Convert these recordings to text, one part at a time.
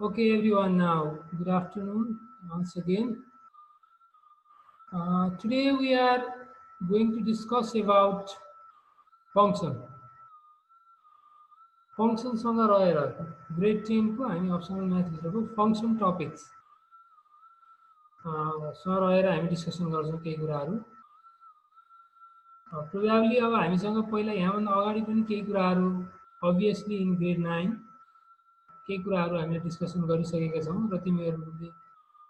Okay, everyone, now good afternoon once again. Today we are going to discuss about function. फङ्सनसँग रहेर grade 10 को हामी optional म्याथभित्रको function topics सँग रहेर हामी discussion गर्छौँ केही कुराहरू। प्रोबेबली अब हामीसँग पहिला यहाँभन्दा अगाडि पनि केही कुराहरू अभियसली इन ग्रेड 9 केही कुराहरू हामीले डिस्कसन गरिसकेका छौँ र तिमीहरूले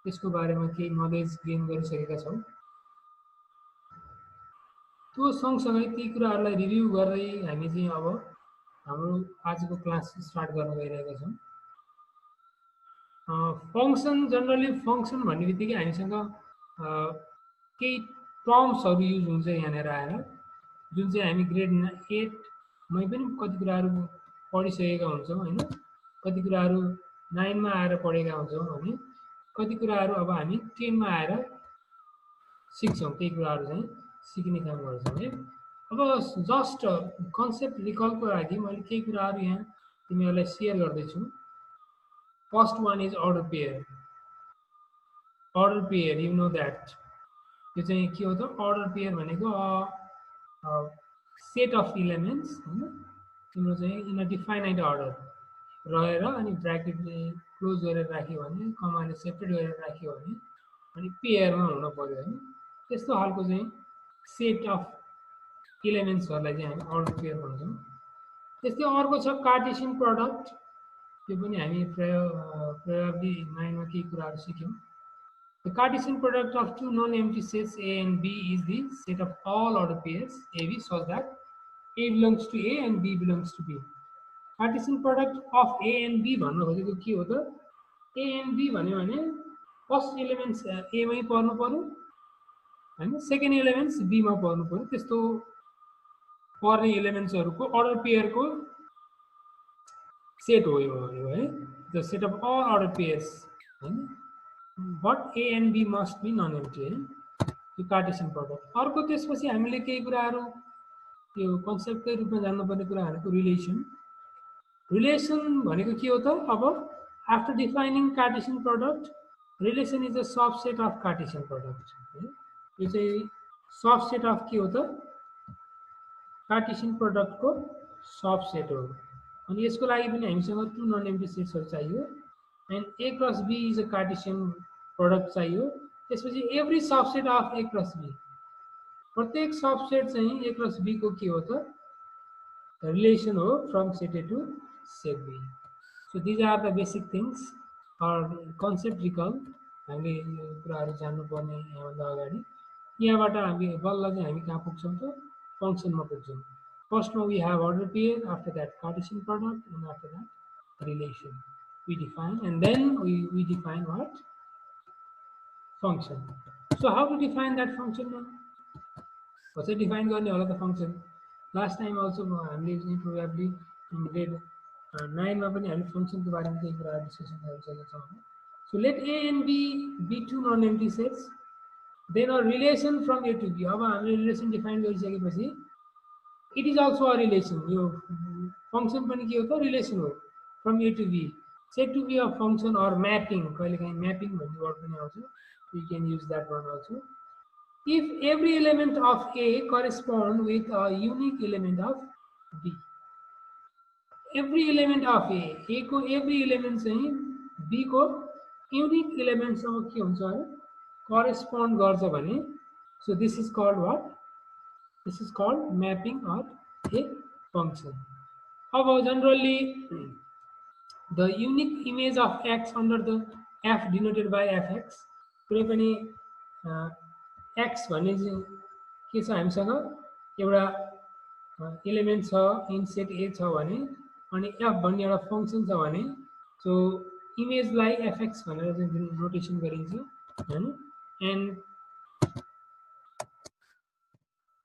त्यसको बारेमा केही नलेज गेन गरिसकेका छौ। त्यो सँगसँगै ती कुराहरूलाई रिभ्यू गर्दै हामी चाहिँ अब हाम्रो आजको क्लास स्टार्ट गर्न गइरहेका छौँ। फङ्सन जनरली फङ्सन भन्ने बित्तिकै हामीसँग केही टर्म्सहरू युज हुन्छ यहाँनिर आएर, जुन चाहिँ हामी ग्रेड 8मै पनि कति कुराहरू पढिसकेका हुन्छौँ होइन, कति कुराहरू 9मा आएर पढेका हुन्छौँ भने कति कुराहरू अब हामी 10मा आएर सिक्छौँ। त्यही कुराहरू चाहिँ सिक्ने काम गर्छौँ है। अब जस्ट कन्सेप्ट रिकलको लागि मैले केही कुराहरू यहाँ तिमीहरूलाई सेयर गर्दैछु। First one is order pair. Order pair you know that यो चाहिँ के हो त, अर्डर पेयर भनेको सेट अफ इलिमेन्ट्स होइन, तिम्रो चाहिँ इन अ डिफाइनाइट अर्डर रहेर अनि ब्राकेटले क्लोज गरेर राख्यो भने, कमाले सेपरेट गरेर राख्यो भने अनि पेयरमा हुन पर्यो होइन। त्यस्तो खालको चाहिँ सेट अफ इलिमेन्ट्सहरूलाई चाहिँ हामी अर्डर पेयर भन्छौँ। त्यस्तै अर्को छ कार्टेसियन प्रडक्ट। त्यो पनि हामी प्रोबेबली 9मा केही कुराहरू सिक्यौँ। The Cartesian product of two non-empty sets A and B is the set of all order pairs AB such that A belongs to A and B belongs to B. Cartesian product of A and B भन्नु खोजेको के हो त, A and B भन्यो भने first elements A मै पर्नु पर्यो हैन, सेकेन्ड एलिमेन्ट्स B मा पर्नु पर्यो। त्यस्तो पर्ने एलिमेन्ट्सहरुको अर्डर पेयरको सेट हो यो है, the set of all ordered pairs हैन, but A and B must be non empty है, यो कार्टेसियन प्रडक्ट। अर्को त्यसपछि हामीले केही कुराहरू यो कन्सेप्टकै रूपमा जान्नुपर्ने कुरा भनेको रिलेसन। रिलेसन भनेको के हो त, अब after defining Cartesian product, relation is a subset of Cartesian product है। यो चाहिँ सबसेट अफ के हो त, कार्टेसियन प्रडक्टको सबसेट हो। अनि यसको लागि पनि हामीसँग टु नन एम्प्टी सेट्सहरू चाहियो and A cross B is a Cartesian product चाहियो। त्यसपछि every subset of A cross B, प्रत्येक सबसेट चाहिँ A क्रस B को के हो त, रिलेसन हो from set A to set B। So these are the basic things or concept recall. हामीले यो कुराहरू जान्नुपर्ने यहाँभन्दा अगाडि। यहाँबाट हामी बल्ल चाहिँ हामी कहाँ पुग्छौँ त, फङ्सनमा पुग्छौँ। फर्स्टमा we have order pair, after that cartesian product and after that relation we define, and then we define what? Function. So how to define that function now? कसरी डिफाइन गर्ने होला त फंक्शन? लास्ट टाइम अल्सो हामीले probably in grade 9 मा पनि हामी function को बारेमा केही कुरा डिस्कसन गरिसकेका छौँ। So let A and B be two non-empty sets, then a relation from A to B। अब हामीले रिलेसन डिफाइन गरिसकेपछि it is also a relation। यो फंक्शन पनि के हो त, रिलेसन हो from A to B, said to be a function or mapping। कहिलेकाहीँ म्यापिङ भन्ने वर्ड पनि आउँछ, we can use that one also। if every element of A correspond with a unique element of B, every element of A को every element चाहिँ B को unique element सँग के हुन्छ अरे correspond गर्छ भने, so this is called what? This is called mapping or a function। अब generally the unique image of X under the F denoted by Fx, कुनै पनि X भन्ने चाहिँ के छ, हामीसँग एउटा एलिमेन्ट छ इन सेट A छ भने अनि F भन्ने एउटा फंक्शन छ भने, सो इमेजलाई Fx भनेर चाहिँ नोटेसन गरिन्छ हैन। And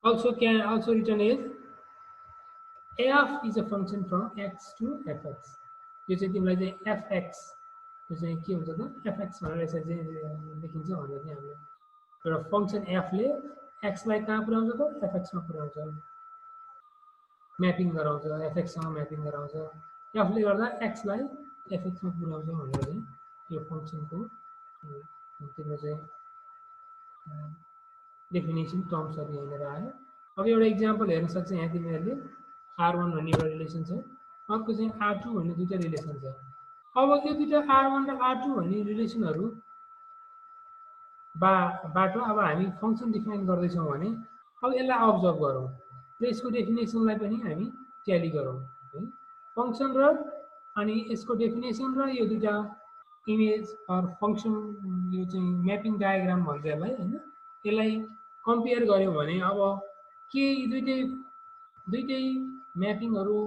also can also written as F is a function from X to Fx। यो चाहिँ तिमीलाई चाहिँ Fx यो चाहिँ के हुन्छ त, Fx भनेर यसरी चाहिँ लेखिन्छ भनेर चाहिँ हामीले एउटा फंक्शन F ले X लाई कहाँ पुर्याउँछ त, Fx मा पुर्याउँछ, म्यापिङ गराउँछ, Fx सँग म्यापिङ गराउँछ। F ले गर्दा X लाई एफएक्समा पुऱ्याउँछ भनेर चाहिँ यो फङ्सनको तिम्रो चाहिँ डेफिनेसन टर्म्सहरू यहाँनिर आयो। अब एउटा इक्जाम्पल हेर्न सक्छ यहाँ तिमीहरूले R1 भन्ने एउटा रिलेसन छ, अर्को चाहिँ R2 भन्ने दुईवटा रिलेसन छ। अब यो दुईवटा R1 र R2 भन्ने रिलेसनहरू बाट अब हामी फङ्सन डिफाइन गर्दैछौँ भने अब यसलाई अब्जर्भ गरौँ र यसको डेफिनेसनलाई पनि हामी ट्याली गरौँ है। फङ्सन र अनि यसको डेफिनेसन र यो दुईवटा इमेज अर फङ्सन यो चाहिँ म्यापिङ डायग्राम भन्छ यसलाई होइन, यसलाई कम्पेयर गऱ्यौँ भने अब के दुईटै म्यापिङहरू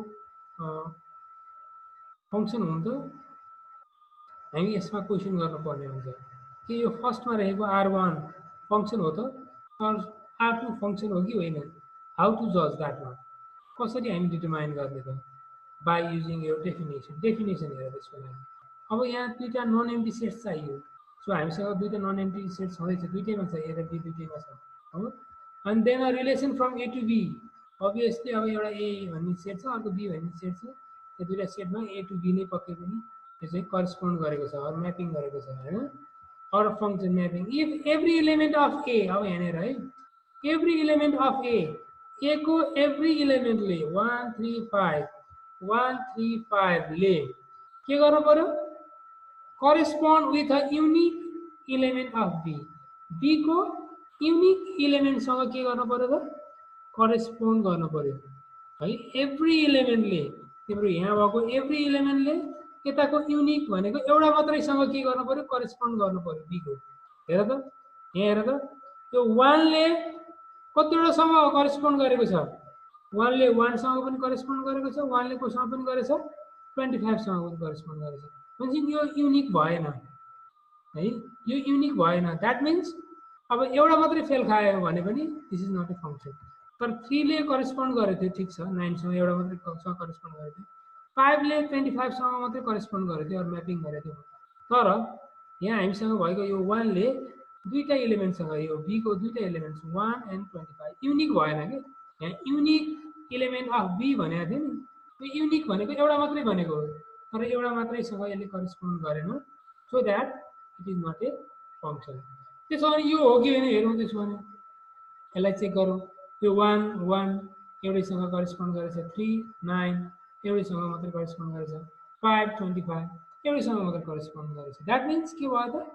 फङ्सन हुन् त हामी यसमा क्वेसन गर्नुपर्ने हुन्छ कि यो फर्स्टमा रहेको R1 फङ्सन हो त R2 फङ्सन हो कि होइन, हाउ टु जज द्याट वान, कसरी हामी डिटरमाइन गर्ने त बाई युजिङ यो डेफिनेसन हेर त्यसको लागि। अब यहाँ दुईवटा नन एम्प्टी सेट्स चाहियो, सो हामीसँग दुईवटा नन एम्प्टी सेट छँदैछ, दुईटैमा छ, ए र बी दुईटैमा छ हो। अनि then a relation from A to B, obviously अब एउटा ए भन्ने सेट छ, अर्को बी भन्ने सेट छ, त्यो दुईवटा सेटमा ए टु बी नै पक्कै पनि त्यो चाहिँ करेस्पोन्ड गरेको छ अरू म्यापिङ गरेको छ होइन। Or function mapping if every element of A, अब यहाँनिर है एभ्री इलिमेन्ट अफ ए को एभ्री इलिमेन्टले 1 3 5 ले के गर्नु पर्यो, correspond with a unique element of B, B को युनिक इलिमेन्टसँग के गर्नु पर्यो त करेस्पोन्ड गर्नु पर्यो है। एभ्री इलिमेन्टले तिम्रो यहाँ भएको एभ्री इलिमेन्टले यताको युनिक भनेको एउटा मात्रैसँग के गर्नु पर्यो करेस्पोन्ड गर्नु पर्यो बी को। हेर त यहाँ हेर त त्यो 1 ले कतिवटासँग करेस्पोन्ड गरेको छ, 1 ले 1 सँग पनि करेस्पोन्ड गरेको छ, 1 ले कोसँग पनि गरेछ 25 सँग पनि करेस्पोन्ड गरेछ, भनेपछि यो युनिक भएन है, यो युनिक भएन। द्याट मिन्स अब एउटा मात्रै फेल खायो भने पनि this is not a function. तर 3 ले करेस्पोन्ड गरेको थियो ठिक छ, 9 सँग एउटा मात्रै करेस्पोन्ड गरेको थियो, 5 ले 25 सँग मात्रै करेस्पोन्ड गरेको थियो अरू म्यापिङ गरेको थियो। तर यहाँ हामीसँग भएको यो 1 ले दुईटा इलिमेन्टसँग यो बी को दुईटा इलिमेन्ट 1 एन्ड 25 युनिक भएन कि, यहाँ युनिक इलिमेन्ट अफ बी भनेको थियो नि, त्यो युनिक भनेको एउटा मात्रै भनेको हो, तर एउटा मात्रैसँग यसले करेस्पोन्ड गरेन, so that it is not a function. त्यसो भने यो हो कि होइन हेरौँ, त्यसो भने यसलाई चेक गरौँ। यो 1 1 एउटैसँग करेस्पोन्ड गरेछ, 3 9 एउटैसँग मात्रै करेस्पोन्ड गरेछ, 5 25 एउटैसँग मात्रै करेस्पोन्ड गरेछ। द्याट मिन्स के भयो त,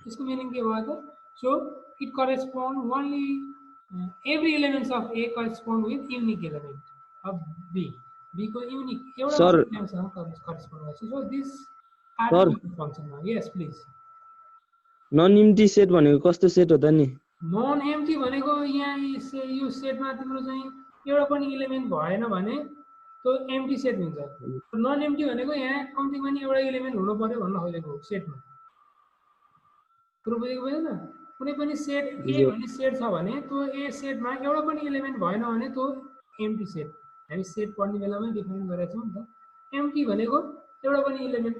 यसको मिनिङ के भयो त, so it correspond only every elements of A correspond with unique element of B, B को युनिक एउटा इलिमेन्टसँग करेस्पोन्ड गर्छ। So this are function now. Yes please. Non empty set भनेको कस्तो सेट हो त नि? नन एम्प्टी भनेको यहाँ यो सेटमा तिम्रो चाहिँ एउटा पनि इलिमेन्ट भएन भने त्यो एम्प्टी सेट हुन्छ। नन एम्प्टी भनेको यहाँ कम्तीमा नि एउटा इलिमेन्ट हुनु पर्यो भन्न खोजेको सेटमा, कुरो बुझेको बुझेन? कुनै पनि सेट ए भन्ने सेट छ भने त्यो ए सेटमा एउटा पनि इलिमेन्ट भएन भने त्यो एम्प्टी सेट। हामी सेट पढ्ने बेलामै डिफाइन गरेका छौँ नि त, एम्प्टी भनेको एउटा पनि इलिमेन्ट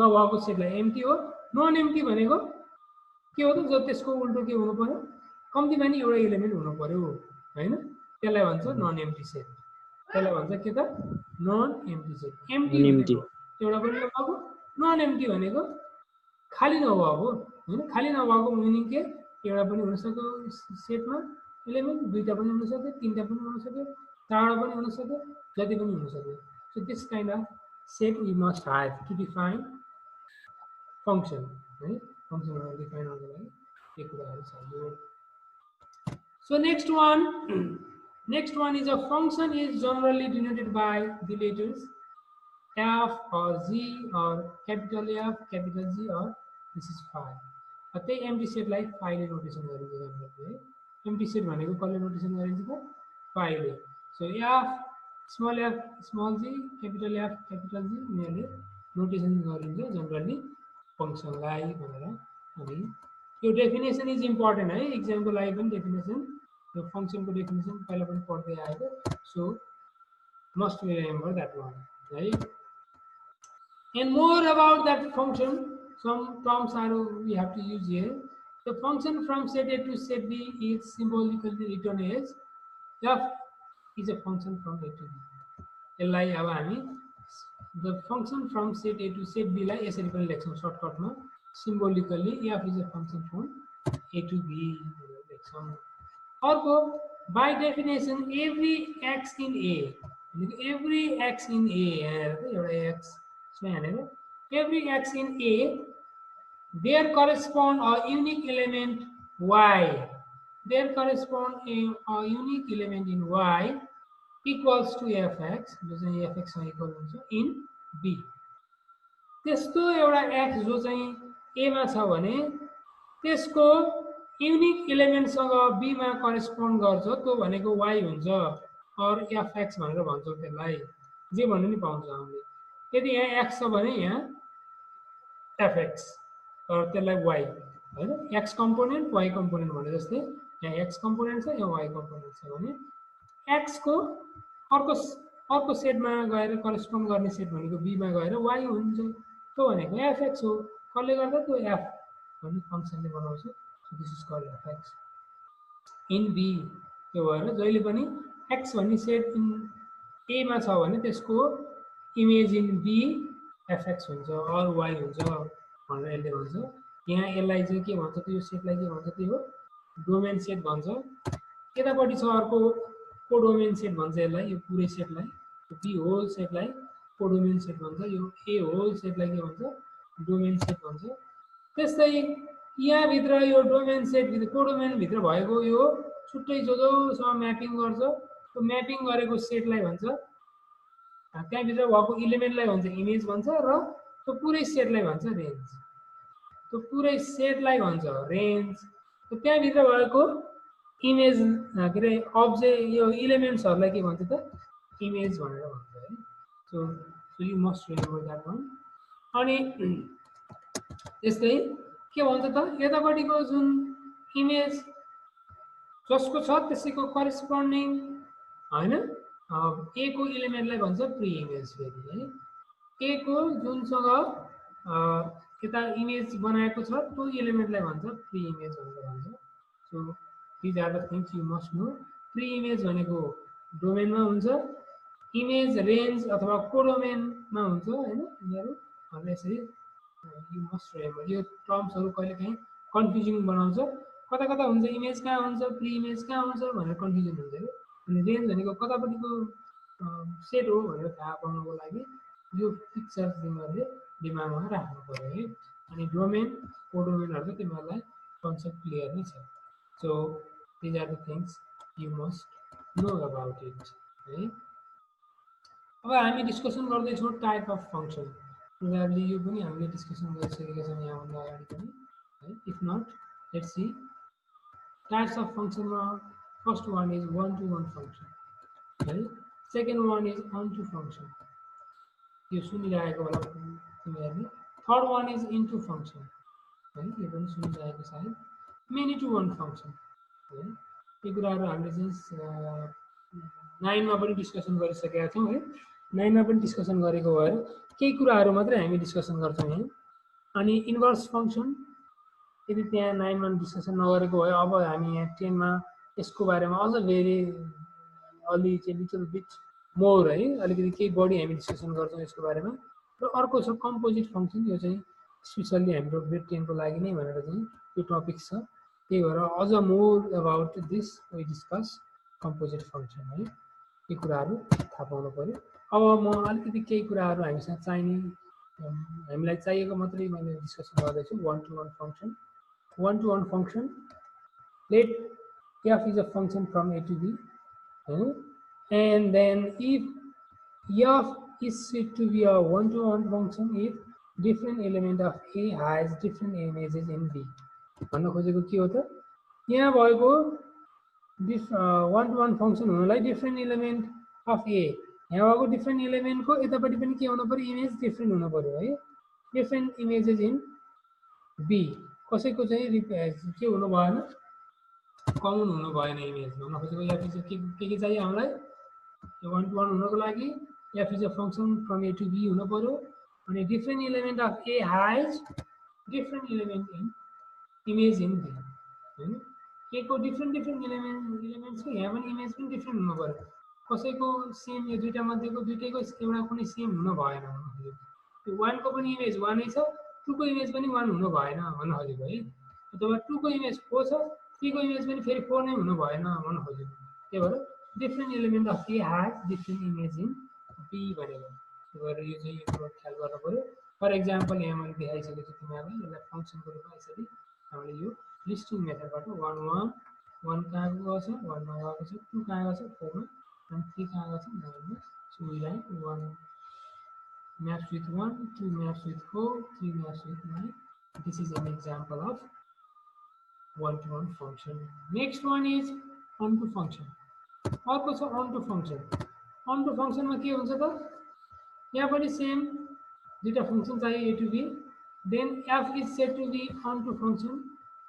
नभएको सेटलाई एम्प्टी हो। नन एम्प्टी भनेको के हो त, जो त्यसको उल्टो के हुनु पर्यो, कम्तीमा नि एउटा इलिमेन्ट हुनु पर्यो होइन, त्यसलाई भन्छ नन एम्प्टी सेट। त्यसलाई भन्छ के त, नन एम्प्टी सेट। एम्प्टी भनेको एउटा पनि नभएको, नन एम्प्टी भनेको खाली नभएको होइन। खाली नभएको मिनिङ के, एउटा पनि हुन सक्यो सेटमा इलिमेन्ट, दुईवटा पनि हुन सक्यो, तिनवटा पनि हुन सक्यो, चारवटा पनि हुन सक्यो, जति पनि हुन सक्यो। So this kind of set we must have to define function है, फङ्सनहरू डिफाइन गर्नको लागि यो कुराहरू चाहियो। So next one is a function is generally denoted by the letters F or Z or capital F, capital G or this is phi। त्यही empty सेटलाई फाइले notation गरिन्छ जनरली है। एम्प्टी सेट भनेको कसले नोटेसन गरिन्छ त, फाइले। So F small f small g capital F capital G यिनीहरूले नोटेसन गरिन्छ जनरली फङ्सनलाई भनेर। अनि यो डेफिनेसन इज इम्पोर्टेन्ट है, इक्जामको लागि पनि डेफिनेसन, यो फङ्सनको डेफिनेसन पहिला पनि पढ्दै आएको, so must remember that one है। And more about that function, some terms are we have to use here. The function from set A to set B is symbolically written as f is a function from A to B। यसलाई अब हामी the function from set A to set B लाई यसरी पनि लेख्छौं सर्टकटमा symbolically f is a function from A to B लेख्छौं अर्को by definition every x in A every x in A एउटा x every x in A there correspond a unique element y there correspond a unique element in y equals to fx जो चाहिँ fx सँग equal हुन्छ in b त्यस्तो एउटा x जो चाहिँ a मा छ भने त्यसको युनिक एलिमेन्ट सँग b मा करेस्पोन्ड गर्छ त्यो भनेको y हुन्छ और fx भनेर भन्छौं त्यसलाई जे भन्नु नि पाउँछ हामीले यदि यहाँ x छ भने यहाँ fx और त्यसलाई y हैन x कम्पोनेन्ट y कम्पोनेन्ट भने जस्तै यहाँ x कम्पोनेन्ट छ यहाँ y कम्पोनेन्ट छ भने x को अर्को सेटमा गएर करेस्पोन्ड गर्ने सेट भनेको b मा गएर y हुन्छ त्यो भनेको fx हो कसले गर्दा त्यो f भन्ने फंक्सनले बनाउँछ so this is called fx in b त्यो भएर जहिले पनि x भन्ने सेट इन a मा छ भने त्यसको इमेज इन b fx हुन्छ और y हुन्छ भनेर यसले भन्छ यहाँ यसलाई चाहिँ के भन्छ त्यो सेटलाई के भन्छ त्यो हो डोमेन सेट भन्छ यतापटि छ अर्को कोडोमेन सेट भन्छ यसलाई यो पुरै सेटलाई बी होल सेटलाई कोडोमेन सेट भन्छ यो ए होल सेटलाई के भन्छ डोमेन सेट भन्छ त्यस्तै यहाँ भित्र यो डोमेन सेट भित्र कोडोमेन भित्र भएको यो छुट्टै जोसँग म्यापिङ गर्छ त्यो म्यापिङ गरेको सेटलाई भन्छ त्यहाँ भित्र भएको एलिमेन्टलाई भन्छ इमेज भन्छ र त्यो पुरै सेटलाई भन्छ रेन्ज त्यो पुरै सेटलाई भन्छ रेन्ज त्यहाँ भित्र भएको इमेज के रे अब्जेक्ट यो एलिमेन्ट्सहरुलाई के भन्छ त इमेज भनेर भन्छ है so you must remember that one अनि त्यस्तै के भन्छ त यतापटिको जुन इमेज जसको छ त्यसैको करेस्पोन्डिङ हैन ए को एलिमेन्टलाई भन्छ प्री इमेज फेरि है ए को जुनसँग यता इमेज बनाएको छ त्यो एलिमेन्टलाई भन्छ प्री इमेज भनेर भन्छ so these are the things you must know pre image भनेको डोमेनमा हुन्छ इमेज रेन्ज अथवा कोडोमेनमा हुन्छ हैन यिनीहरु अनि यसरी यु मस्ट रिमेम्बर यो टर्म्सहरु कहिलेकाहीँ कन्फ्युजिङ बनाउँछ कता कता हुन्छ इमेज कहाँ हुन्छ प्री इमेज कहाँ हुन्छ भनेर कन्फ्युजन हुन्छ के अनि रेन्ज भनेको कतापटिको सेट हो भनेर थाहा पाउनको लागि यो पिक्चर तिमीहरुले दिमागमा राख्नु पर्यो है अनि डोमेन कोडोमेनहरु त तिमीहरुलाई कन्सेप्ट क्लियर नै छ so these are the things you must know about it है अब हामी डिस्कसन गर्दै छौं टाइप अफ फंक्शन प्रोबब्ली यो पनि हामीले डिस्कसन गरिसकेका छौं यहाँ भन्दा अगाडि पनि है if not let's see types of function मा first one is one to one function है second one is onto function यो सुनिरहेको होला तिमीहरुले third one is into function है यो पनि सुनिरहेको सायद many to one function है यो कुराहरु हामीले चाहिँ 9 मा पनि डिस्कसन गरिसकेका छौं है 9 मा पनि डिस्कसन गरेको भएर केही कुराहरु मात्रै हामी डिस्कसन गर्छौं यहाँ अनि इन्भर्स फंक्शन यदि त्यहाँ 9 मा डिस्कसन नगरेको भए अब हामी यहाँ 10 मा यसको बारेमा अझ भेरी अलि चाहिँ लिटल बिट मोर है अलिकति केही बढी हामी डिस्कसन गर्छौं यसको बारेमा र अर्को छ कम्पोजिट फंक्शन यो चाहिँ स्पेशली हाम्रो ग्रेड 10 को लागि नै भनेर चाहिँ यो टपिक छ त्यही भएर अझ more about this we discuss composite function है यो कुराहरु थाहा पाउनु पर्यो अब म अलिकति केही कुराहरु हामीसँग चाहिने हामीलाई चाहिएको मात्रै मैले डिस्कसन गर्दै छु one to one function let f is a function from a to b and then if f is said to be a one to one function if different element of a has different images in b भन्न खोजेको के हो त यहाँ भएको वन to one function हुनलाई different element of ए यहाँ भएको डिफरेन्ट एलिमेन्टको यतापटि पनि के हुनु पर्यो इमेज डिफरेन्ट हुनु पर्यो है डिफरेन्ट इमेजेस इन बी कसैको चाहिँ के हुनु भएन कमन हुनु भएन इमेज भन्न खोजेको या के चाहियो हामीलाई वन टु वन हुनको लागि f is a function from a to b हुनु पर्यो अनि different element of a has different element in image in b हैन a को डिफरेन्ट एलिमेन्ट्स को यहाँ पनि इमेज पनि डिफरेन्ट हुनु पर्यो कसैको सेम यो दुईटा मध्येको दुईटैको एउटा कुनै सेम हुन भएन भन्नु खोजेको। त्यो 1 को पनि इमेज 1 नै छ, 2 को इमेज पनि 1 हुन भएन भन्न खोजेको है। अथवा 2 को इमेज 4 छ, 3 को इमेज पनि फेरि 4 नै हुन भएन भन्न खोजेको। त्यही भएर different element of A has different image in B भनेको। त्यही भएर यो चाहिँ यो कुरा ख्याल गर्नु पर्यो। फर एक्जाम्पल यहाँ मैले देखाइसकेको छु तिमीहरूलाई, यसलाई फङ्सनको रूपमा यसरी हामीले यो लिस्टिङ मेथडबाट 1 1 1 कहाँ गएको छ, 1 मा गएको छ, 2 कहाँ गएको छ, 4 मा, and 3 कहाँ गएको छ, 9 मा। So we write 1 maps with 1, 2 maps with 4, 3 maps with 9. This is an example of one-to-one function. Next one is onto function. अर्को छ onto function. onto function मा के हुन्छ त, यहाँ पनि सेम दुईटा फंक्शन चाहिए a to b. Then f is said to be onto function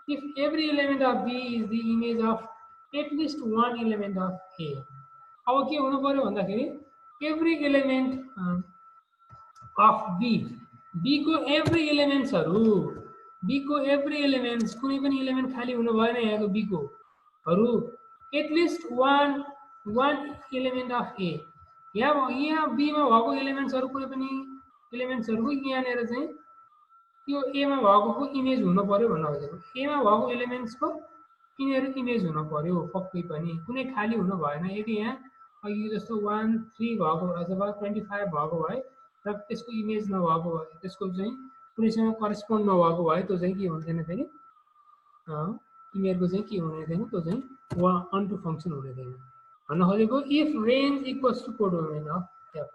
if every element of b is the image of at least one element of a. अब के हुनु पर्यो भन्दाखेरि every element of b, b को every एलिमेन्ट्सहरु, b को every elements कुनै पनि element खाली हुनु भएन यहाँको b को हरु at least one element of a. यहाँ b मा भएको एलिमेन्ट्सहरु कुनै पनि एलिमेन्ट्सहरुको यहाँनेर चाहिँ यो a मा भएकोको इमेज हुन पर्यो भन्न खोजेको। a मा भएको एलिमेन्ट्सको यिनीहरु इमेज हुन पर्यो पक्कै पनि, कुनै खाली हुन भएन। यदि यहाँ अघि जस्तो 1 3 भएको अथवा 25 भएको भए र त्यसको इमेज नभएको भए, त्यसको चाहिँ कुनैसँग करेस्पोन्ड नभएको भए त्यो चाहिँ के हुन्थेन फेरि यिनीहरुको चाहिँ के हुने थिएन, त्यो चाहिँ onto फंक्सन हुने थिएन भन्न खोजेको। If range equals to codomain of f,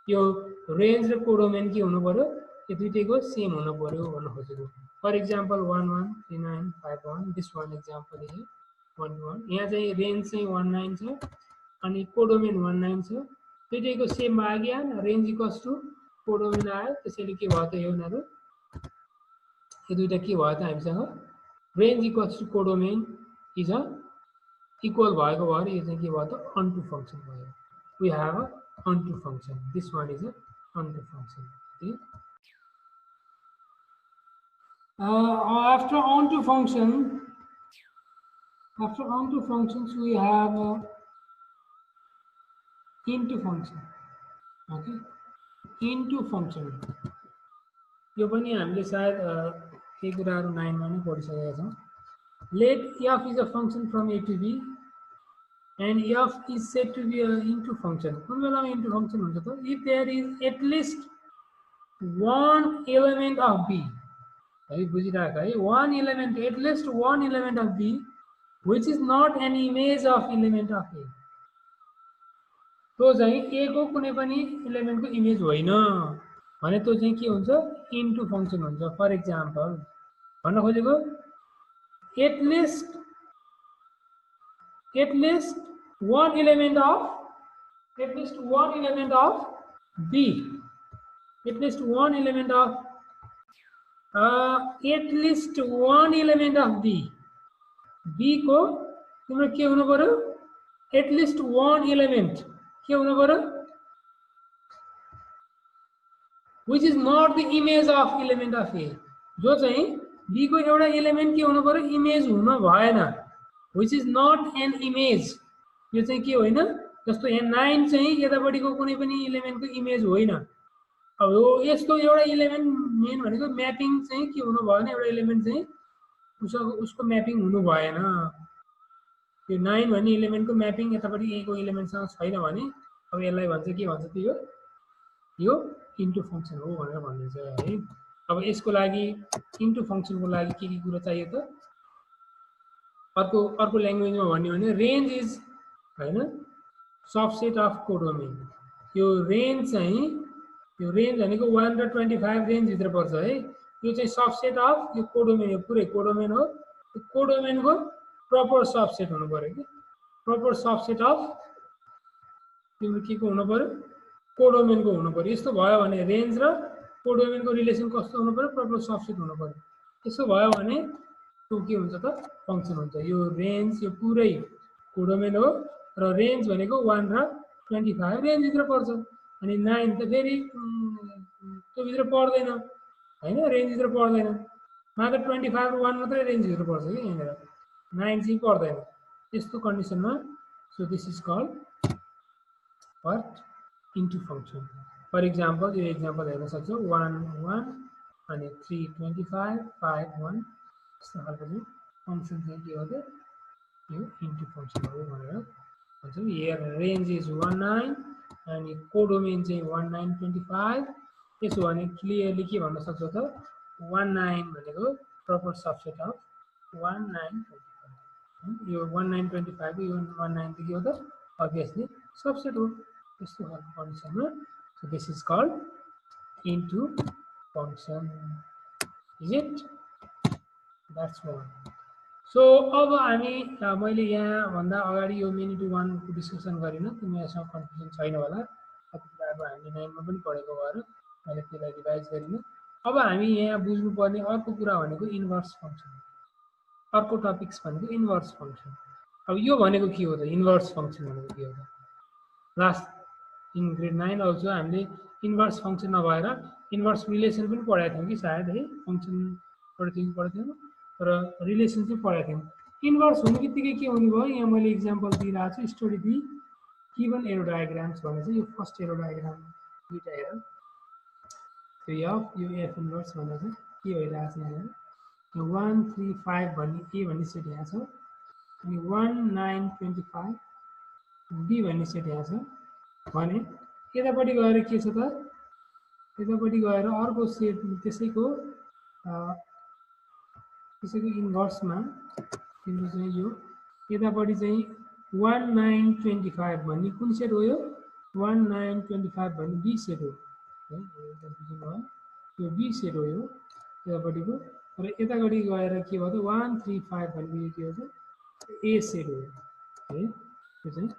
यो रेन्ज र कोडोमेन के हुनु पर्यो, यो दुईटैको सेम हुन पर्यो भन्न खोजेको। For example 1 1 3 9 5 1, this one example is 1 1। यहाँ चाहिँ रेन्ज चाहिँ 19 छ अनि कोडोमेन 19 छ, दुईटैको सेम आ गया, रेन्ज इक्वल्स टु कोडोमेन आयो। त्यसैले के भयो त यो उनीहरु यो दुईटा के भयो त हामीसँग range equals to codomain is a equal भएको भएर यो चाहिँ के भयो त onto फंक्सन भयो। We have a onto function, this one is a onto function. okay? After onto functions we have into function. okay, into function यो पनि हामीले सायद केही कुराहरु 9 मा नै पढिसकेका छौं। let f is a function from a to b and f is said to be a into function. कुन बेलामा into function हुन्छ त, if there is at least one element of b, है बुझिराख है, one element, at least one element of b which is not an image of element of a, तो चाहिँ a को कुनै पनि एलिमेन्टको इमेज होइन भने त्यो चाहिँ के हुन्छ, इन्टु फंक्सन हुन्छ। फर एक्जाम्पल भन्न खोजेको at least one element of b, at least one element of at least one element of b को तिम्रो के हुनु पर्यो, at least one element के हुनु पर्यो which is not the image of element of a, जो चाहिँ b को एउटा एलिमेन्ट के हुनु पर्यो इमेज हुन भएन, which is not an image, यो चाहिँ के होइन, जस्तो यहाँ 9 चाहिँ यतापटिको कुनै पनि एलिमेन्टको इमेज होइन। अब यो यसको एउटा एलिमेन्ट मेन भनेको म्यापिङ चाहिँ के हुनु भएन, एउटा एलिमेन्ट चाहिँ उसको म्यापिङ हुनु भएन। यो 9 भन्ने एलिमेन्टको म्यापिङ यतापटि a को एलिमेन्टसँग छैन भने अब यसलाई भन्छ के भन्छ त, यो इन्टु फंक्सन हो भनेर भनिन्छ है। अब यसको लागि इन्टु फंक्सनको लागि के कुरा चाहियो त, अर्को ल्याङ्ग्वेजमा भन्यो भने रेन्ज इज हैन सबसेट अफ कोडोमेन। यो रेन्ज चाहिँ यो रेन्ज भनेको 1 र 25 रेन्ज भित्र पर्छ है। यो चाहिँ सबसेट अफ यो कोडोमेन, यो पुरै कोडोमेन हो। यो कोडोमेनको प्रपर सबसेट हुनु पर्यो कि, प्रपर सबसेट अफ तिम्रो के को हुनु पर्यो, कोडोमेनको हुनु पर्यो। यस्तो भयो भने रेन्ज र कोडोमेनको रिलेसन कस्तो हुनु पर्यो, प्रपर सबसेट हुनु पर्यो। यसो भयो भने त्यो के हुन्छ त, फंक्सन हुन्छ। यो रेन्ज यो पुरै कोडोमेन हो र रेन्ज भनेको 1 र 25 रेन्ज भित्र पर्छ, अनि 9 त फेरि त्यो भित्र पर्दैन हैन, रेन्ज भित्र पर्दैन, मात्र 25 र 1 मात्रै रेन्ज भित्र पर्छ कि, यहाँनेर 9 चाहिँ पर्दैन। त्यस्तो कन्डिसनमा so this is called what into function. For example, यो example हेर्न सक्छौ 1 1 अनि 3 25 5 1 यस्तो खालको चाहिँ फंक्सन चाहिँ के हो त यो into function हो भनेर भन्छौं. here range is 19 अनि कोडोमेन चाहिँ 1925. त्यसो भने क्लियरली के भन्न सक्छौ त 19 भनेको proper subset of 1925. यो 1925 यो 19 त के हो त obviously subset हो यस्तो खालको कन्डिसनमा. So this is called into function. Is it? That's one. So अब हामी मैले यहाँ भन्दा अगाडि यो मेनी टु 1 को डिस्कसन गरिन. तिमीहरुसँग कन्फ्युजन छैन होला. कति कुराहरु हामीले 9 मा पनि पढेको भएर मैले त्यसलाई रिभाइज गरिन. अब हामी यहाँ बुझ्नु पर्ने अर्को कुरा भनेको इन्भर्स फंक्सन. अर्को टपिक्स भनेको इन्भर्स फंक्सन. अब यो भनेको के हो त इन्भर्स फंक्सन भनेको के हो त लास्ट इन ग्रेड 9 अल्सो हामीले इन्भर्स फंक्सन नभएर इन्भर्स रिलेसन पनि पढाएको थियौं कि सायद है फंक्सन पढ्थ्यौं तर रिलेसन चाहिँ पढाएको थियौं. इन्भर्स हुने बित्तिकै के हुने भयो यहाँ मैले एक्जाम्पल दिइरहेको छु study the given arrow diagrams भने चाहिँ यो फर्स्ट एरो डायग्राम दुईटा हेर यो एफ इन्भर्स भनेर चाहिँ के भइरहेको छ यहाँ 1 3 5 भन्ने ए भन्ने सेट यहाँ छ अनि 1 9 25 बी भन्ने सेट यहाँ छ भने यतापट्टि गएर के छ त यतापट्टि गएर अर्को सेट त्यसैको इन्भर्समा तिम्रो चाहिँ यो यतापट्टि चाहिँ 1 9 25 भन्ने कुन सेट हो यो 1 9 25 भन्ने बी सेट हो है यो बी सेट हो यो यतापट्टिको र यतापट्टि गएर के भयो त 1 3 5 भन्ने के हो त ए सेट हो है यो चाहिँ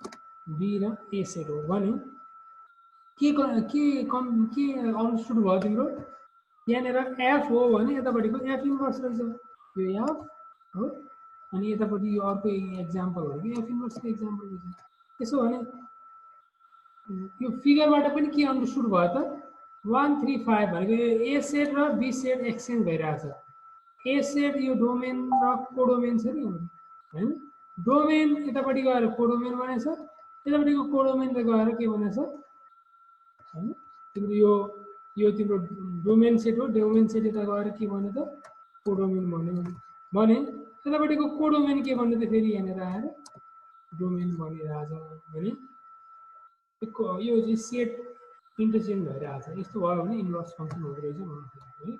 बी र ए सेट हो भने के अन्डरस्टुड भयो तिम्रो यहाँनेर एफ हो भने यतापट्टिको एफ इन्भर्स रहेछ यो एफ हो अनि यतापट्टि यो अर्को एक्जाम्पल हो कि एफ इन्भर्सको एक्जाम्पल रहेछ. त्यसो भने यो फिगरबाट पनि के अन्डरस्टुड भयो त 1 3 5 भनेको यो ए सेट र बी सेट एक्सचेन्ज भइरहेछ. ए सेट यो डोमेन र कोडोमेन छ नि हैन डोमेन यतापट्टि गएर कोडोमेन बनेछ यतापट्टिको कोडोमेन गएर के बनेछ हैन तिम्रो यो तिम्रो डोमेन सेट हो डोमेन सेट यता गएर के बन्यो त कोडोमेन बन्यो भने यतापट्टिको कोडोमेन के बन्यो त फेरि यहाँनेर आएर डोमेन बनिरहेछ भने यो चाहिँ सेट इन्टरचेन्ज भइरहेछ. यस्तो भयो भने इन्भर्स फंक्सन हुँदो रहेछ भन्नु है.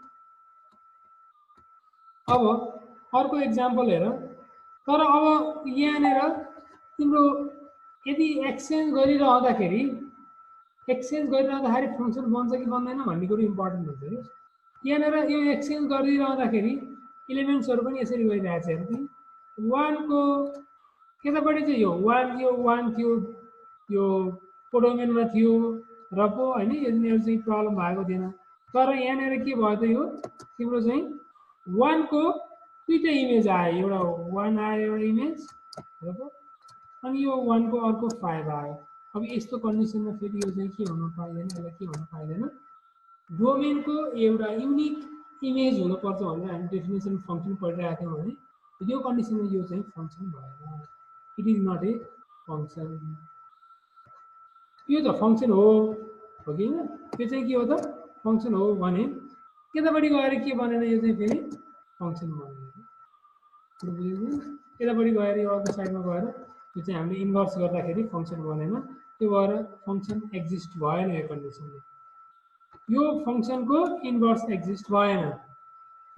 अब अर्को एक्जाम्पल हेर तर अब यहाँनेर तिम्रो यदि एक्सचेन्ज गरिरहँदाखेरि फंक्सन बन्छ कि बन्दैन भन्ने कुरो इम्पोर्टेन्ट हुन्छ है. यहाँनेर यो एक्सचेन्ज गरिरहँदाखेरि एलिमेन्ट्सहरु पनि यसरी गइरहेछ हेर कि 1 को यतापट्टि चाहिँ यो 1 थियो यो कोडोमेनमा थियो र पो हैन यिनीहरु चाहिँ प्रब्लम भएको थिएन तर यहाँनेर के भयो त यो तिम्रो चाहिँ 1 को दुईटा इमेज आयो एउटा 1 आयो एउटा इमेज र पो अनि यो 1 को अर्को 5 आयो. अब यस्तो कन्डिसनमा फेरि यो चाहिँ के हुन पाइदैन यसलाई के भन्न पाइदैन डोमेनको एउटा युनिक इमेज हुनु पर्छ भनेर हामी डेफिनेसन फंक्सन पढिरहेका थियौं भने यो कन्डिसनमा यो चाहिँ फंक्सन भएन. It is not a function. यो त फंक्सन हो कि हैन यो चाहिँ के हो त फंक्सन हो भने यतापट्टि गएर के बनेन यो चाहिँ फेरि फंक्सन बनेन. यतापट्टि गएर यो अर्को साइडमा गएर यो चाहिँ हामीले इन्भर्स गर्दाखेरि फंक्सन बनेन. त्यो भएर फंक्सन एक्जिस्ट भएन यो कन्डिसनमा. यो फंक्सनको इन्भर्स एक्जिस्ट भएन.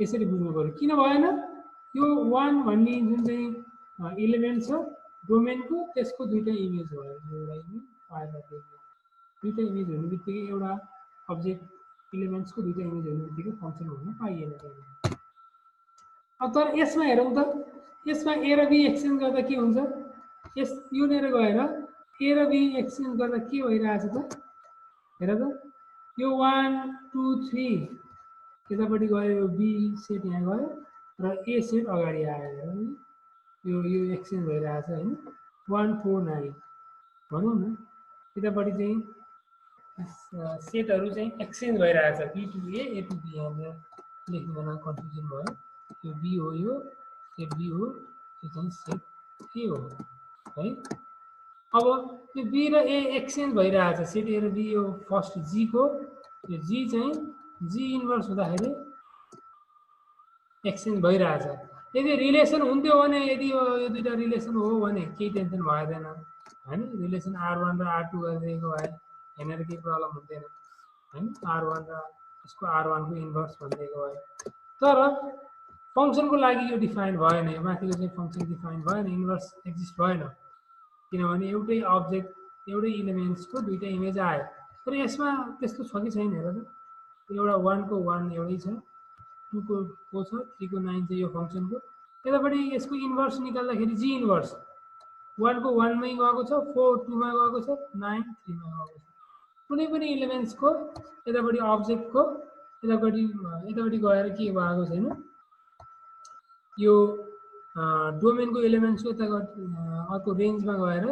यसरी बुझ्नु पर्यो किन भएन यो 1 भन्ने जुन चाहिँ एलिमेन्ट छ डोमेनको त्यसको दुईटा इमेज भयो एउटा इमेज फाइलको दुईटा इमेज हुने बित्तिकै एउटा अब्जेक्ट एलिमेन्ट्सको दुईटा इमेज हुने बित्तिकै फंक्सन हुन पाइएन. अब तर यसमा हेरौँ त यसमा ए र बी एक्सचेन्ज गर्दा के हुन्छ यस यो नेर गएर ए र बी एक्सचेन्ज गर्दा के भइरहेछ त हेर त यो 1 2 3 यतापट्टि गयो यो बी सेट यहाँ गयो र ए सेट अगाडि आयो यो एक्सचेन्ज भइरहेछ हैन 1 4 9 भनौं न यतापट्टि चाहिँ सेटहरु चाहिँ एक्सचेन्ज भइरहेछ B to A to B यहाँ लेख्नुमा कन्फ्युजन भयो. यो बी हो यो सेट बी हो यो चाहिँ सेट ए हो है. अब यो बी र ए एक्सचेन्ज भइरहेछ सेट ए र बी यो फर्स्ट जी को यो जी चाहिँ जी इन्भर्स हुँदाखेरि एक्सचेन्ज भइरहेछ यदि रिलेसन हुन्थ्यो भने यदि यो दुईटा रिलेसन हो भने केही टेन्सन भएदैन हैन रिलेसन R1 र R2 गरिदिएको भए हेरेर केही प्रब्लम हुन्थेन हैन R1 र यसको R1 को इन्भर्स भनिदिएको भए तर फंक्सनको लागि यो डिफाइन भएन यो माथिको चाहिँ फंक्सन डिफाइन भएन इन्भर्स एक्जिस्ट भएन किनभने एउटै अब्जेक्ट एउटै इलिमेन्ट्सको दुईटा इमेज आयो तर यसमा त्यस्तो छ कि छैन हेर त एउटा 1 को 1 एउटै छ 2 को 4 छ 3 को 9 चाहिँ यो फंक्सनको यतापट्टि यसको इन्भर्स निकाल्दाखेरि जी इन्भर्स 1 को 1 मै गएको छ 4 2 मा गएको छ 9 3 मा गएको छ कुनै पनि इलिमेन्ट्सको यतापट्टि अब्जेक्टको यतापट्टि गएर के भएको छैन यो डोमेनको एलिमेन्ट्सको यता अर्को रेन्जमा गएर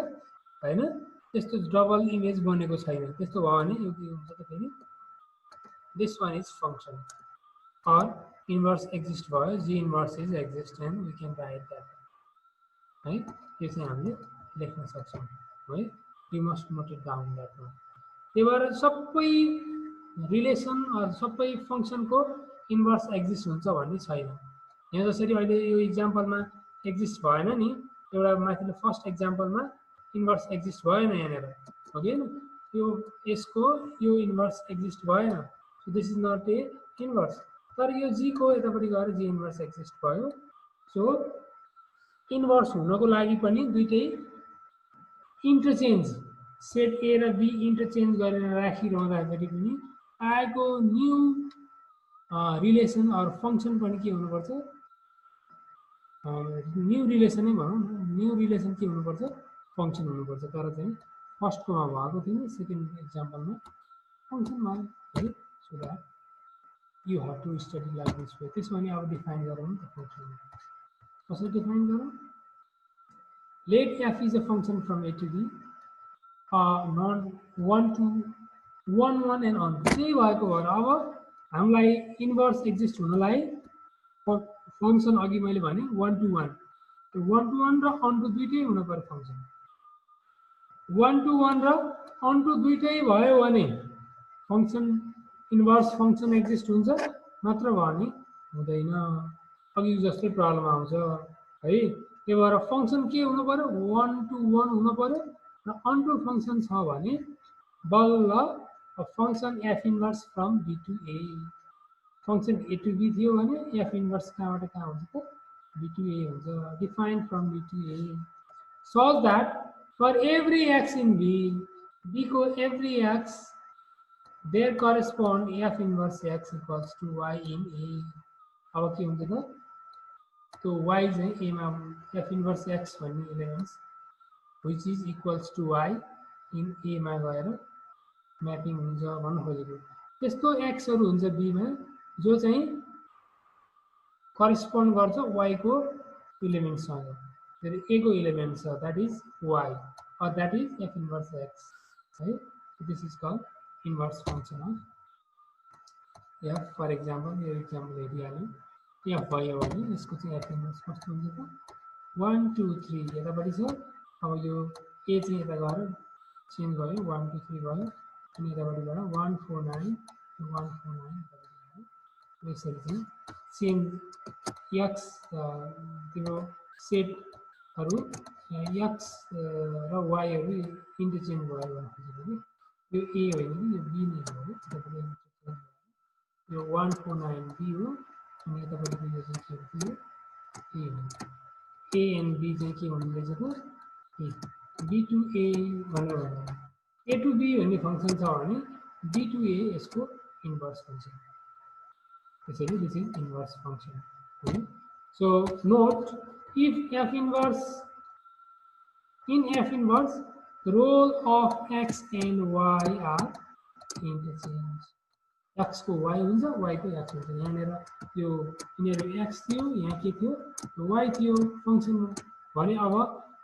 हैन त्यस्तो डबल इमेज बनेको छैन त्यस्तो भयो भने यो के हुन्छ त फेरि this one is function or inverse exist भयो g inverse is exist and we can write that है यो चाहिँ हामीले लेख्न सक्छौं है you must note it down that one त्यही भएर सबै रिलेसन अर सबै फंक्सनको इन्भर्स एक्जिस्ट हुन्छ भन्ने छैन यहाँ जसरी अहिले यो एक्जाम्पलमा एक्जिस्ट भएन नि एउटा माथिल्लो फर्स्ट एक्जाम्पलमा इन्भर्स एक्जिस्ट भएन यहाँनेर हो कि हैन यो यसको यो इन्भर्स एक्जिस्ट भएन so this is not a inverse तर यो जी को यतापट्टि गएर जी इन्भर्स एक्जिस्ट भयो सो इन्भर्स हुनको लागि पनि दुईटै इन्टरचेन्ज सेट ए र बी इन्टरचेन्ज गरेर राखिरहँदाखेरि पनि आएको न्यू रिलेसन अर फंक्सन पनि के हुनुपर्छ न्यू रिलेसनै भनौँ न न्यू रिलेसन के हुनुपर्छ फंक्सन हुनुपर्छ तर चाहिँ फर्स्टकोमा भएको थियो सेकेन्ड एक्जाम्पलमा फंक्सन भयो है so that you have to study like this way त्यसो भने अब डिफाइन गरौँ नि त फंक्सन कसरी डिफाइन गरौँ let f is a function from a to b non 1 to 1 1 and on त्यही भएको भएर अब हामीलाई इन्भर्स एक्जिस्ट हुनलाई फंक्सन अघि मैले भने 1 to 1 त्यो 1 to 1 र on to दुईटै हुन पर्यो फंक्सन 1 to 1 र on to दुईटै भयो भने फंक्सन इन्भर्स फंक्सन एक्जिस्ट हुन्छ नत्र भने हुँदैन अघि जस्तै प्रब्लम आउँछ है त्यही भएर फंक्सन के हुनु पर्यो 1 to 1 हुनु पर्यो र अन टु फंक्सन छ भने बल्ल function f inverse from b to a function a to b थियो भने f इन्भर्स कहाँबाट कहाँ हुन्छ त b to a हुन्छ define from b to a such that for every x in b को every x there correspond f inverse x equals to y in a अब के हुन्छ त तो y चाहिँ a मा f inverse x भन्ने elements which is equals to y in a मा गएर म्यापिङ हुन्छ भन्न खोजेको त्यस्तो x हरु हुन्छ b मा जो चाहिँ करेस्पोन्ड गर्छ y को एलिमेन्ट सँग फेरि a को एलिमेन्ट छ that is y or that is f inverse x है this is called inverse function of f for example यो एक्जाम्पल हेरिहाल्नु f भयो भने यसको चाहिँ f इन्भर्स कस्तो हुन्छ त 1 2 3 यतापट्टि छ अब यो a चाहिँ यता गएर चेन्ज भयो 1 2 3 भयो अनि यतापट्टिबाट 1 4 9 यसरी चाहिँ सेम x तिम्रो सेटहरु x र y हरु इन्टरचेन्ज भयो भने खोजेको यो a होइन कि यो b नै हो यतापट्टि यो 1 4 9 b हो अनि यतापट्टिको यो चाहिँ के हो a हो a and b चाहिँ के हुनु रहेछ त b to a भनेर भन्नु a to b भन्ने फंक्सन छ भने b to a यसको इन्भर्स फंक्सन त्यसैले दिस इज इन्भर्स फंक्सन है so note if f inverse in f inverse the role of x and y are interchange x को y हुन्छ y को x हुन्छ यहाँनेर यो यिनीहरु x थियो यहाँ के थियो y थियो फंक्सन भने अब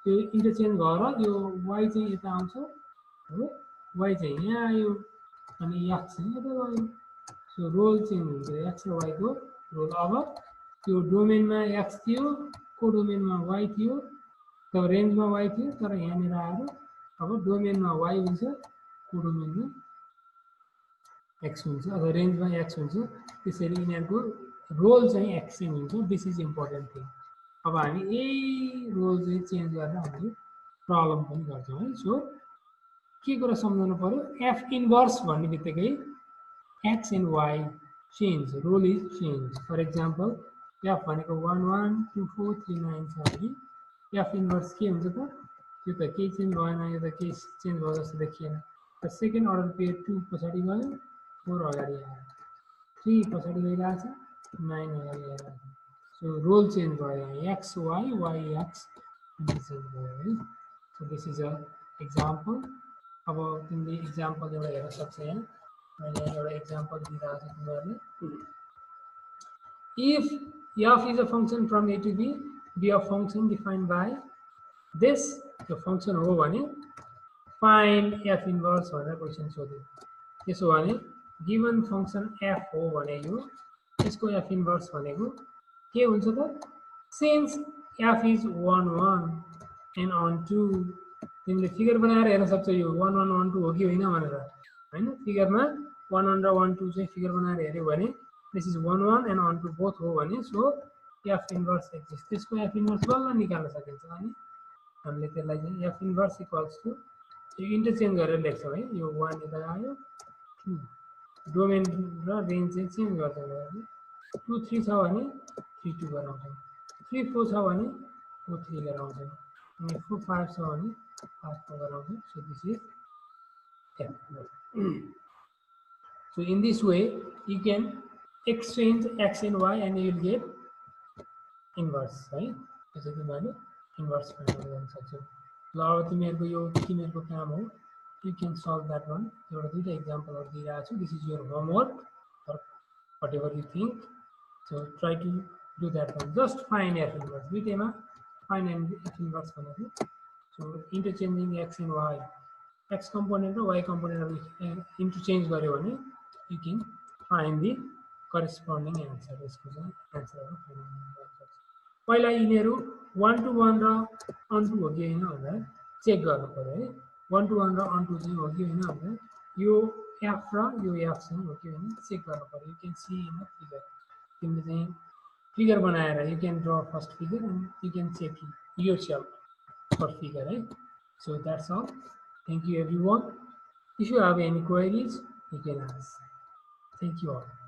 यो इन्टरचेन्ज भएर यो y चाहिँ यता आउँछ हो y चाहिँ यहाँ आयो अनि x चाहिँ यता गयो सो रोल चेन्ज हुन्छ x र y को रोल अब त्यो डोमेनमा x थियो को डोमेनमा y थियो तब रेन्जमा y थियो तर यहाँनेर आएर अब डोमेनमा y हुन्छ कोडोमेनमा x हुन्छ अथवा रेन्जमा x हुन्छ त्यसैले यिनीहरूको रोल चाहिँ एक्सचेन्ज हुन्छ दिस इज इम्पोर्टेन्ट थिङ अब हामी यही रोल चाहिँ चेन्ज गरेर हामी प्रब्लम पनि गर्छौँ है सो के कुरा सम्झाउनु पर्यो एफ इन्भर्स भन्ने बित्तिकै X and Y change role is change for example F भनेको 1 1 2 4 3 9 छ भने एफ इन्भर्स के हुन्छ त त्यो त केही चेन्ज भएन यो त केही चेन्ज भयो जस्तो देखिएन र सेकेन्ड अर्डर पेयर 2 पछाडि गयो 4 अगाडि आयो 3 पछाडि गइरहेछ 9 अगाडि आइरहेछ सो रोल चेन्ज भयो X Y Y X change भयो है so this is a example अब तिमीले एक्जाम्पल एउटा हेर्न सक्छ यहाँ मैले एउटा एक्जाम्पल दिइरहेको छु तिमीहरूले if f is a function from a to b be a function defined by this the function हो भने find f inverse भनेर क्वेशन सोध्यो त्यसो भने given function f हो भने यो यसको f inverse भनेको के हुन्छ त since f is 1 1 and on 2 तिमीले फिगर बनाएर हेर्न सक्छौ यो 1 1 1 2 हो कि होइन भनेर हैन फिगरमा 1 1 र 1 2 चाहिँ फिगर बनाएर हेर्यो भने this is 1 1 and on to both हो भने so f inverse एक्जिस्ट त्यसको f inverse बल्ल निकाल्न सकिन्छ अनि हामीले त्यसलाई चाहिँ f inverse इक्वल्स टु यो इन्टरचेन्ज गरेर लेख्छौँ है यो 1 यता आयो 2 डोमेन र रेन्ज चाहिँ चेन्ज गर्छौँ भने 2 3 छ भने 3 2 गराउँछौँ 3 4 छ भने 4 3 लिएर आउँछौँ अनि 4 5 छ भने 5 4 गराउँछौँ so this is f so in this way you can exchange x and y and you will get inverse right त्यसै तिमीहरूले इन्भर्स फाइन्ड गर्न सक्छौ ल अब तिमीहरूको यो तिमीहरूको काम हो you can solve that one एउटा दुईटा एक्जाम्पलहरु दिइरहेको छु this is your homework or whatever you think so try to do that one just find f inverse दुईटैमा find f inverse भनेको so interchanging x and y x component र y component interchange गर्यो भने you can find the corresponding answer यसको चाहिँ आन्सरहरु find गर्न सक्छ पहिला यिनीहरु 1 to 1 र on to हो कि हैन भनेर चेक गर्नु पर्यो है 1 to 1 र on to चाहिँ हो कि हैन भनेर यो f र यो f चाहिँ हो कि हैन चेक गर्नु पर्यो you can see in the figure तिमीले चाहिँ फिगर बनाएर you can draw first figure and you can check yourself for figure right so that's all thank you everyone if you have any queries you can ask thank you all